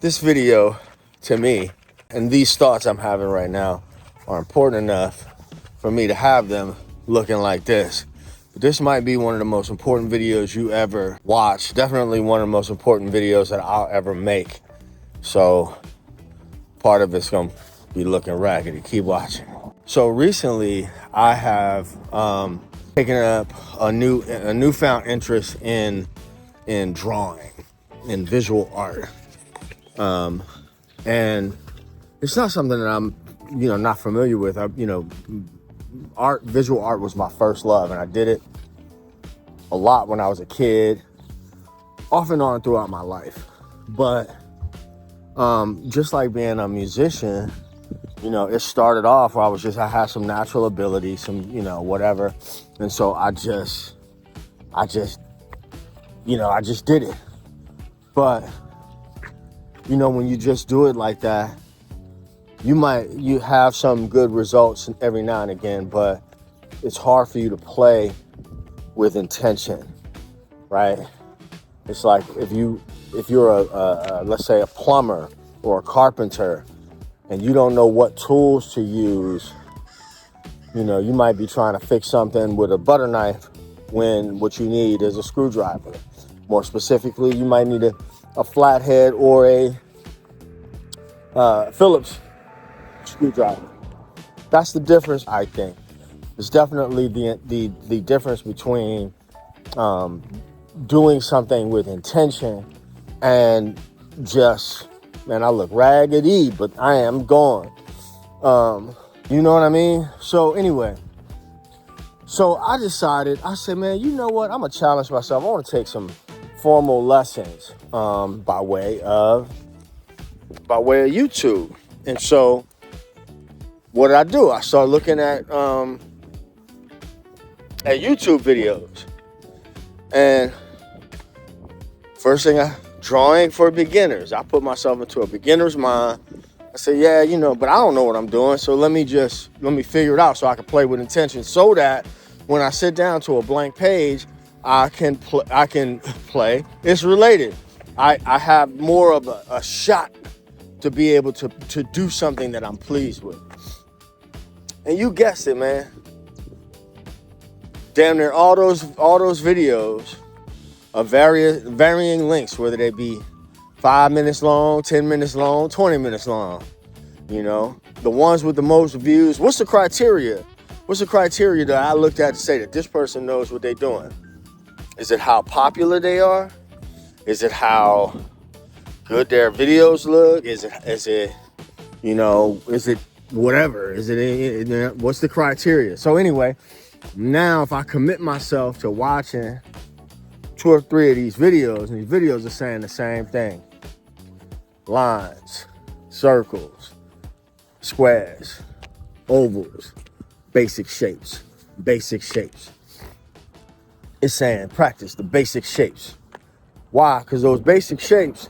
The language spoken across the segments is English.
this video to me and these thoughts I'm having right now are important enough for me to have them looking like this. But this might be one of the most important videos you ever watch. Definitely one of the most important videos that I'll ever make. So part of it's gonna be looking raggedy. Keep watching. So recently I have taken up a newfound interest in drawing, in visual art. And it's not something that I'm, not familiar with. Visual art was my first love, and I did it a lot when I was a kid, off and on throughout my life. But just like being a musician, it started off where I had some natural ability, some, whatever. And so I just did it. But, when you just do it like that, you have some good results every now and again, but it's hard for you to play with intention, right? It's like if you're a let's say a plumber or a carpenter, and you don't know what tools to use, you might be trying to fix something with a butter knife when what you need is a screwdriver. More specifically, you might need a flathead or a Phillips screwdriver. That's the difference, I think. It's definitely the difference between doing something with intention and just, man, I look raggedy, but I am gone. You know what I mean? So anyway, I decided, I said, man, you know what? I'm gonna challenge myself. I want to take some formal lessons by way of YouTube. And so what did I do? I started looking at YouTube videos. And first thing, drawing for beginners. I put myself into a beginner's mind. I said, yeah, but I don't know what I'm doing. So let me figure it out so I can play with intention, so that when I sit down to a blank page, I can play. It's related. I have more of a shot to be able to do something that I'm pleased with. And you guessed it, man. Damn near all those videos of varying lengths, whether they be 5 minutes long, 10 minutes long, 20 minutes long. The ones with the most views. What's the criteria? What's the criteria that I looked at to say that this person knows what they're doing? Is it how popular they are? Is it how good their videos look? Is it whatever? What's the criteria? So anyway, now if I commit myself to watching 2 or 3 of these videos, and these videos are saying the same thing: lines, circles, squares, ovals, basic shapes. It's saying practice the basic shapes. Why? Because those basic shapes,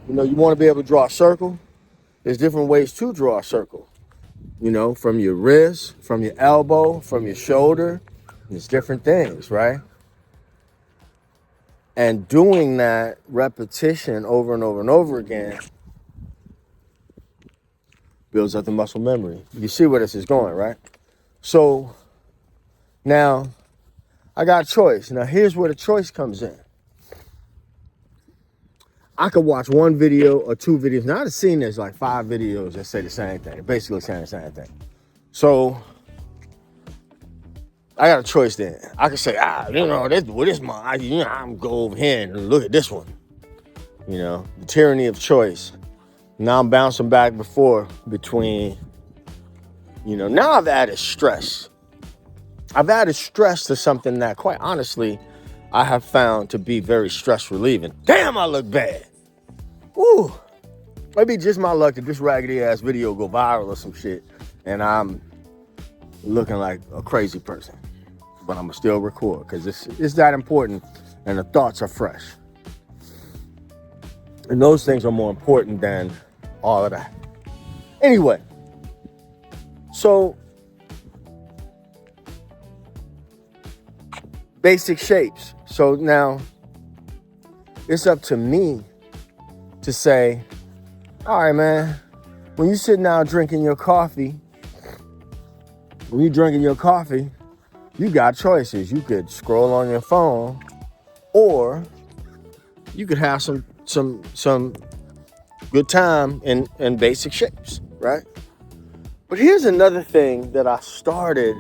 you want to be able to draw a circle. There's different ways to draw a circle. From your wrist, from your elbow, from your shoulder. There's different things, right? And doing that repetition over and over and over again builds up the muscle memory. You see where this is going, right? So now I got a choice. Now here's where the choice comes in. I could watch 1 video or 2 videos. Now I've seen there's like 5 videos that say the same thing, basically saying the same thing. So I got a choice then. I could say, this mine, I'm go over here and look at this one. The tyranny of choice. Now I'm bouncing back between, now I've added stress. I've added stress to something that, quite honestly, I have found to be very stress relieving. Damn, I look bad. Ooh. Maybe just my luck that this raggedy ass video go viral or some shit, and I'm looking like a crazy person. But I'm gonna still record because it's that important, and the thoughts are fresh. And those things are more important than all of that. Anyway, so basic shapes. So now it's up to me to say, all right, man, when you're sitting down drinking your coffee, you got choices. You could scroll on your phone, or you could have some good time in basic shapes, right? But here's another thing that I started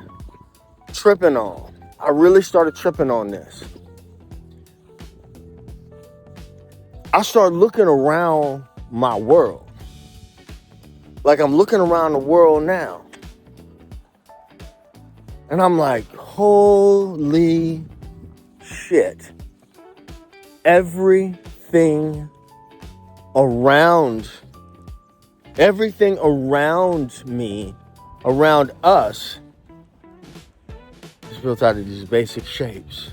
tripping on. I really started tripping on this. I started looking around my world. Like I'm looking around the world now. And I'm like, holy shit. Everything around me, around us, is built out of these basic shapes.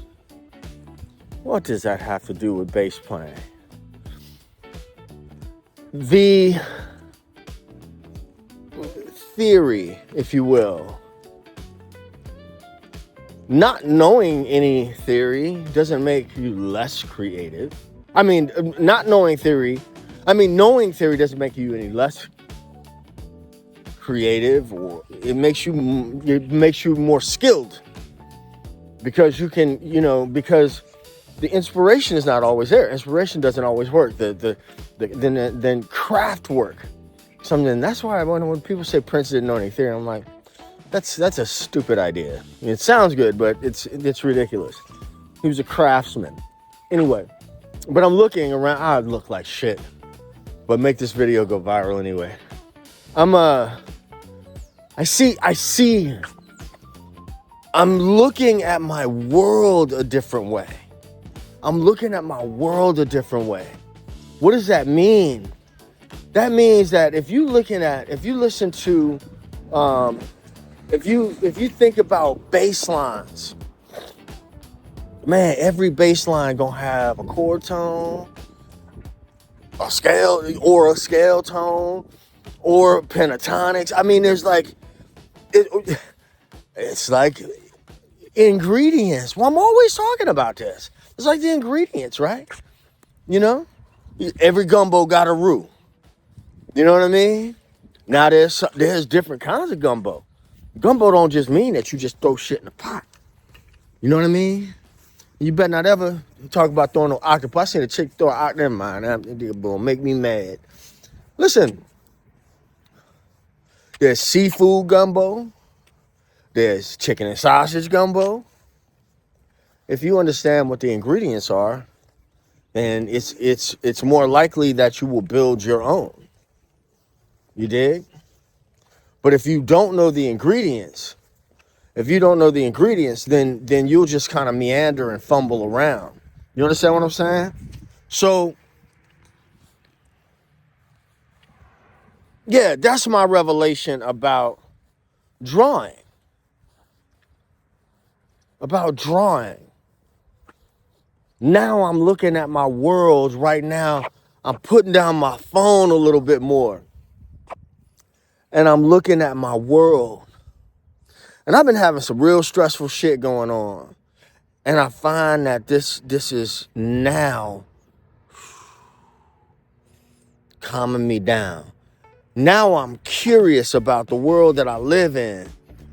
What does that have to do with bass playing? The theory, if you will. Not knowing any theory doesn't make you less creative. I mean, knowing theory doesn't make you any less creative, or it makes you more skilled, because you can, because the inspiration is not always there. Inspiration doesn't always work. Then craft work. Something. That's why when people say Prince didn't know any theory, I'm like, that's a stupid idea. I mean, it sounds good, but it's ridiculous. He was a craftsman. Anyway, but I'm looking around. I look like shit, but make this video go viral anyway. I'm looking at my world a different way. What does that mean? That means that if you think about bass lines, man, every bass line gonna have a chord tone, a scale tone, or pentatonics. I mean, there's like, it's like ingredients. Well, I'm always talking about this. It's like the ingredients, right? Every gumbo got a roux. You know what I mean? Now there's different kinds of gumbo. Gumbo don't just mean that you just throw shit in a pot. You know what I mean? You better not ever talk about throwing no octopus. I seen a chick throw an octopus. Never mind. That will make me mad. Listen, there's seafood gumbo. There's chicken and sausage gumbo. If you understand what the ingredients are, then it's more likely that you will build your own. You dig? But if you don't know the ingredients, then you'll just kind of meander and fumble around. You understand what I'm saying? So, yeah, that's my revelation about drawing. Now I'm looking at my world right now. I'm putting down my phone a little bit more. And I'm looking at my world. And I've been having some real stressful shit going on. And I find that this is now calming me down. Now I'm curious about the world that I live in.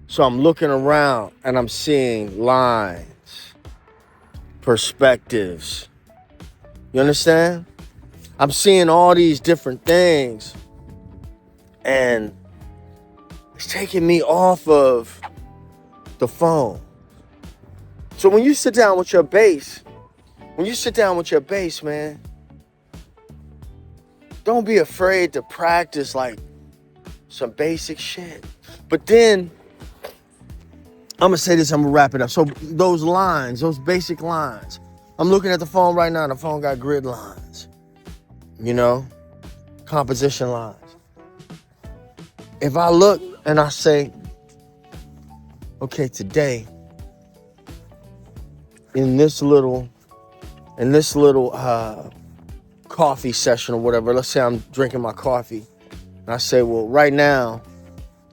So I'm looking around and I'm seeing lines, perspectives. You understand? I'm seeing all these different things. And it's taking me off of the phone. So when you sit down with your bass, man, don't be afraid to practice like some basic shit. But then, I'm gonna say this, I'm gonna wrap it up. So those lines, those basic lines, I'm looking at the phone right now, the phone got grid lines, composition lines. If I look and I say, okay, today, in this little coffee session or whatever, let's say I'm drinking my coffee, and I say, well, right now,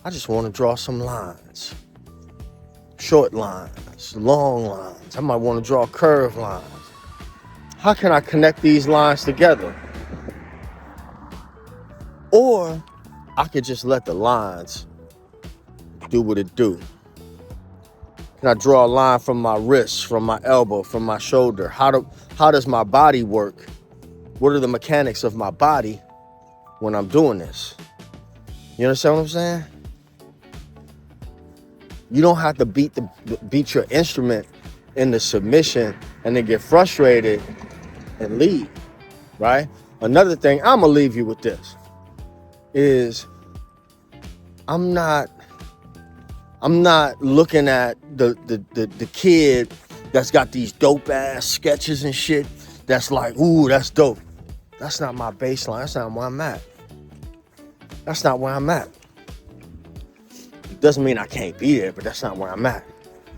I just want to draw some lines. Short lines, long lines. I might want to draw curved lines. How can I connect these lines together? Or I could just let the lines do what it do. Can I draw a line from my wrist, from my elbow, from my shoulder? How does my body work? What are the mechanics of my body when I'm doing this? You understand what I'm saying? You don't have to beat your instrument into submission and then get frustrated and leave, right? Another thing, I'm gonna leave you with this, is I'm not looking at the kid that's got these dope ass sketches and shit that's like, ooh, that's dope. That's not my baseline. That's not where I'm at. That's not where I'm at. It doesn't mean I can't be there, but that's not where I'm at.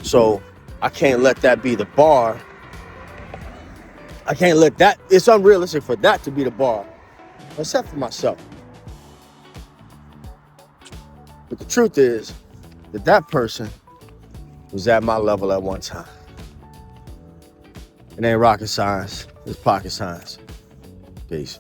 So I can't let that be the bar. I can't let that, it's unrealistic for that to be the bar, except for myself. But the truth is that person was at my level at one time. It ain't rocket science, it's pocket science. Peace.